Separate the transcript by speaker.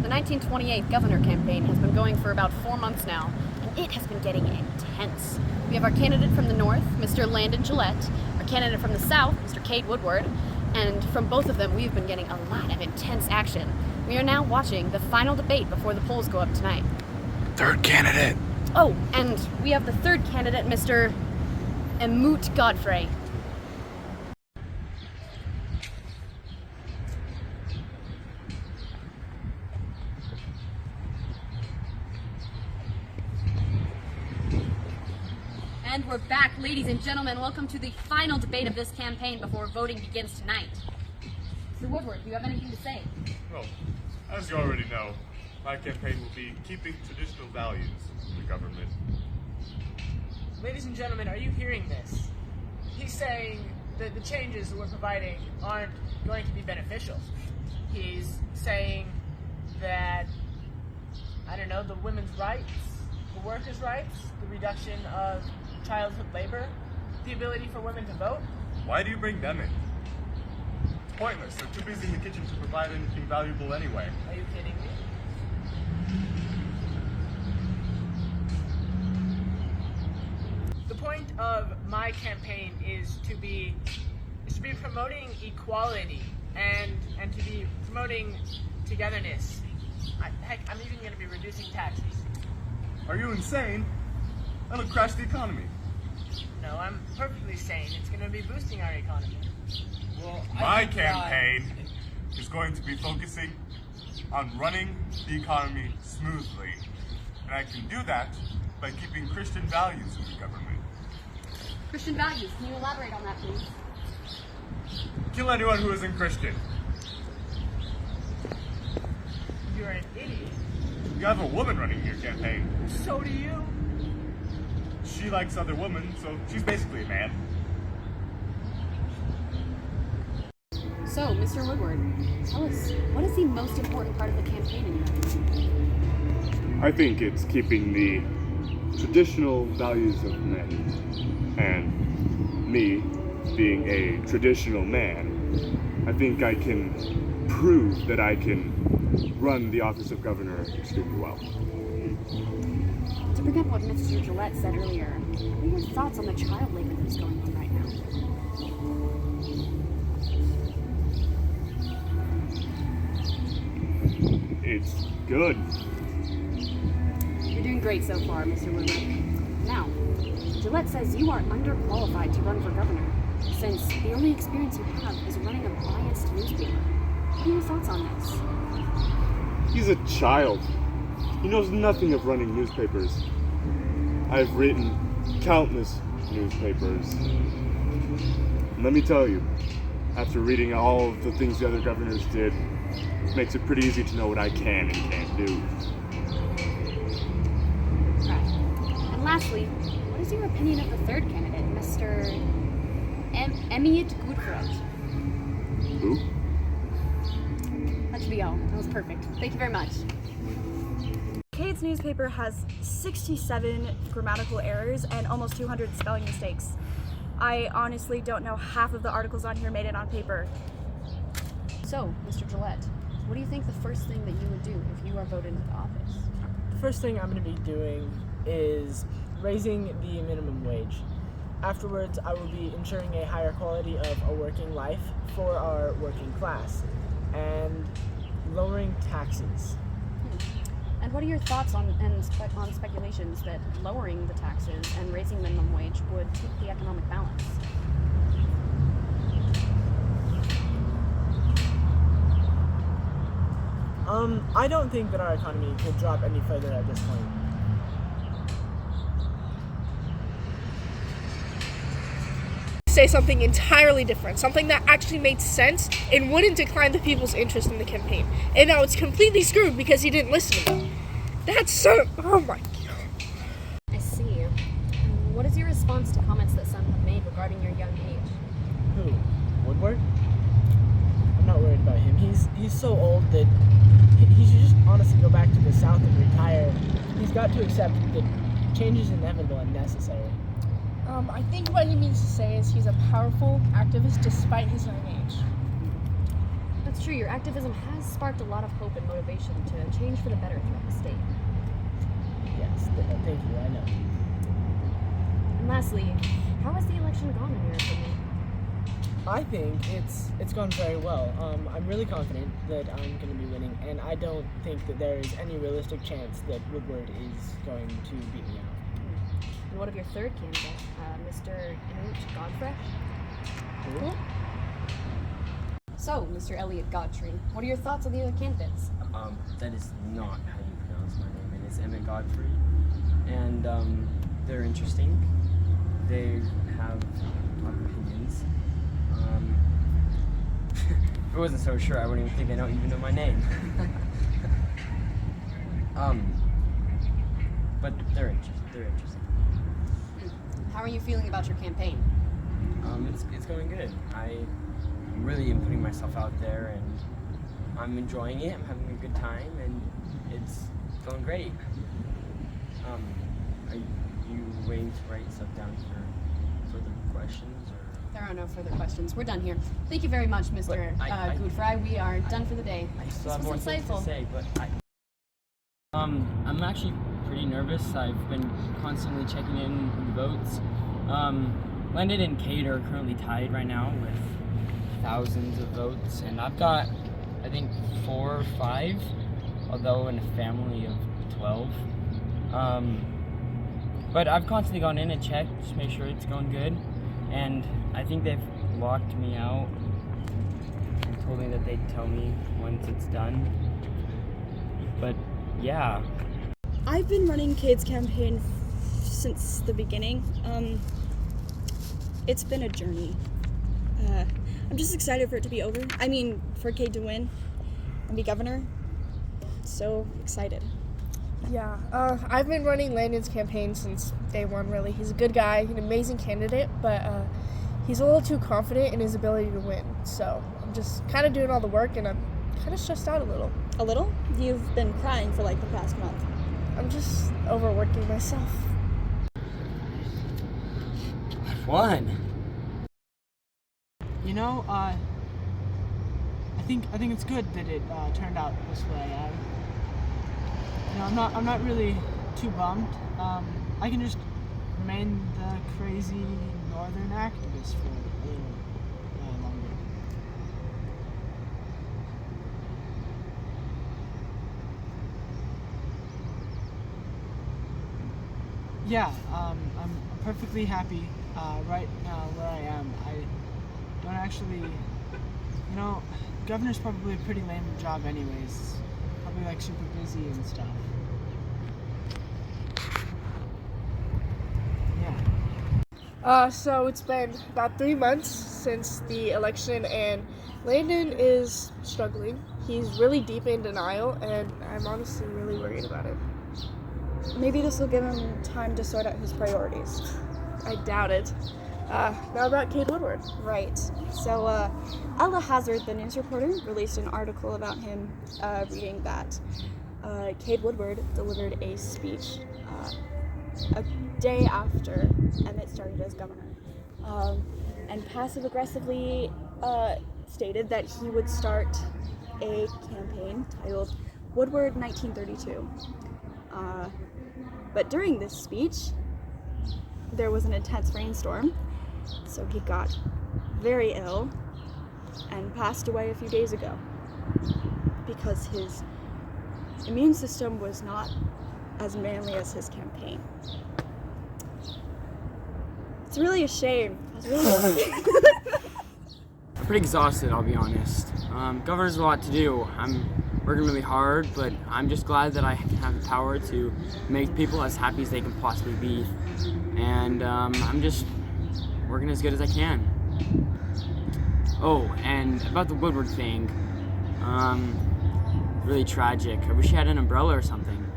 Speaker 1: The 1928 governor campaign has been going for about 4 months now, and it has been getting intense. We have our candidate from the north, Mr. Landon Gillette, our candidate from the south, Mr. Cade Woodward, and from both of them we've been getting a lot of intense action. We are now watching the final debate before the polls go up tonight.
Speaker 2: Third candidate.
Speaker 1: Oh, and we have the third candidate, Mr. Emoot Godfrey. And we're back, ladies and gentlemen. Welcome to the final debate of this campaign before voting begins tonight. Mr. Woodward, do you have anything to say?
Speaker 3: Well, as you already know, my campaign will be keeping traditional values in the government.
Speaker 4: Ladies and gentlemen, are you hearing this? He's saying that the changes that we're providing aren't going to be beneficial. He's saying that, I don't know, the women's rights, the workers' rights, the reduction of childhood labor, the ability for women to vote.
Speaker 3: Why do you bring them in? It's pointless. They're too busy in the kitchen to provide anything valuable anyway.
Speaker 4: Are you kidding me? The point of my campaign is to be promoting equality and to be promoting togetherness. Heck, I'm even going to be reducing taxes.
Speaker 3: Are you insane? That'll crash the economy.
Speaker 4: No, I'm perfectly sane. It's going to be boosting our economy.
Speaker 5: Well,
Speaker 3: My campaign is going to be focusing on running the economy smoothly. And I can do that by keeping Christian values in the government.
Speaker 1: Christian values, can you elaborate on that, please?
Speaker 3: Kill anyone who isn't Christian.
Speaker 4: You're an idiot.
Speaker 3: You have a woman running your campaign.
Speaker 4: So do you.
Speaker 3: She likes other women, so she's basically a man.
Speaker 1: So, Mr. Woodward, tell us, what is the most important part of the campaign in your opinion?
Speaker 3: I think it's keeping the traditional values of men. And me, being a traditional man, I think I can prove that I can run the office of governor extremely well.
Speaker 1: To pick up what Mr. Gillette said earlier, what are your thoughts on the child labor that is going on right now?
Speaker 3: It's good.
Speaker 1: You're doing great so far, Mr. Woodward. Now, Gillette says you are underqualified to run for governor, since the only experience you have is running a biased newspaper. What are your thoughts on this?
Speaker 3: He's a child. He knows nothing of running newspapers. I've written countless newspapers. And let me tell you, after reading all of the things the other governors did, it makes it pretty easy to know what I can and can't do.
Speaker 1: Right. And lastly, what is your opinion of the third candidate, Mr. Emoot Godfrey?
Speaker 3: Who?
Speaker 1: That should be all. That was perfect. Thank you very much.
Speaker 6: Cade's newspaper has 67 grammatical errors and almost 200 spelling mistakes. I honestly don't know half of the articles on here made it on paper.
Speaker 1: So, Mr. Gillette, what do you think the first thing that you would do if you are voted into office?
Speaker 4: The first thing I'm going to be doing is raising the minimum wage. Afterwards, I will be ensuring a higher quality of a working life for our working class and lowering taxes.
Speaker 1: And what are your thoughts on speculations that lowering the taxes and raising minimum wage would tip the economic balance?
Speaker 4: I don't think that our economy could drop any further at this point.
Speaker 7: Say something entirely different, something that actually made sense and wouldn't decline the people's interest in the campaign. And now it's completely screwed because he didn't listen to me. That's so, oh my God.
Speaker 1: I see. What is your response to comments that some have made regarding your young age?
Speaker 4: Who? Woodward? I'm not worried about him. He's so old that he should just honestly go back to the South and retire. He's got to accept that change is inevitable and necessary.
Speaker 7: I think what he means to say is he's a powerful activist despite his young age.
Speaker 1: That's true. Your activism has sparked a lot of hope and motivation to change for the better throughout the state.
Speaker 5: Yes, thank you, I know.
Speaker 1: And lastly, how has the election gone in your opinion?
Speaker 5: I think it's gone very well. I'm really confident that I'm going to be winning, and I don't think that there is any realistic chance that Woodward is going to beat me out.
Speaker 1: And what of your third candidate, Mr. Inut Godfrey?
Speaker 5: Who?
Speaker 1: So, Mr. Elliot Godfrey, what are your thoughts on the other candidates?
Speaker 8: That is not how you pronounce my name. It is Emmett Godfrey, and they're interesting. They have a lot of opinions. If I wasn't so sure, I wouldn't even think they don't even know my name. But they're interesting.
Speaker 1: How are you feeling about your campaign?
Speaker 8: It's going good. I really am putting myself out there, and I'm enjoying it. I'm having a good time, and it's going great. Are you waiting to write stuff down for further questions, or?
Speaker 1: There are no further questions. We're done here. Thank you very much, Mr. Godfrey. We are done for the day.
Speaker 8: I still
Speaker 1: This
Speaker 8: have more
Speaker 1: was
Speaker 8: things to
Speaker 1: insightful.
Speaker 8: say, but I'm actually pretty nervous. I've been constantly checking in with votes. Landon and Kate are currently tied right now with thousands of votes, and I've got, I think, 4 or 5, although in a family of 12. But I've constantly gone in and checked just to make sure it's going good, and I think they've locked me out and told me that they'd tell me once it's done. But yeah.
Speaker 6: I've been running Cade's campaign since the beginning. It's been a journey. I'm just excited for it to be over. I mean, for Cade to win and be governor. So excited.
Speaker 7: Yeah, I've been running Landon's campaign since day one, really. He's a good guy, an amazing candidate, but he's a little too confident in his ability to win. So I'm just kind of doing all the work, and I'm kind of stressed out a little.
Speaker 6: A little? You've been crying for like the past month.
Speaker 7: I'm just overworking myself.
Speaker 8: I've won.
Speaker 4: You know, I think it's good that it turned out this way. I'm not really too bummed. I can just remain the crazy northern activist for a little longer. Yeah, I'm perfectly happy right now where I am. I don't actually, governor's probably a pretty lame job anyways. Probably like super busy and stuff. Yeah.
Speaker 7: So it's been about 3 months since the election, and Landon is struggling. He's really deep in denial, and I'm honestly really worried about it.
Speaker 6: Maybe this will give him time to sort out his priorities.
Speaker 7: I doubt it. Now about Cade Woodward.
Speaker 6: Right. So, Ella Hazard, the news reporter, released an article about him reading that Cade Woodward delivered a speech a day after Emmett started as governor, and passive-aggressively stated that he would start a campaign titled Woodward 1932. But during this speech, there was an intense rainstorm, so he got very ill and passed away a few days ago because his immune system was not as manly as his campaign. It's really a shame.
Speaker 8: I'm pretty exhausted, I'll be honest. Governor's a lot to do. I'm working really hard, but I'm just glad that I can have the power to make people as happy as they can possibly be. And I'm just working as good as I can. Oh, and about the Woodward thing, really tragic. I wish he had an umbrella or something.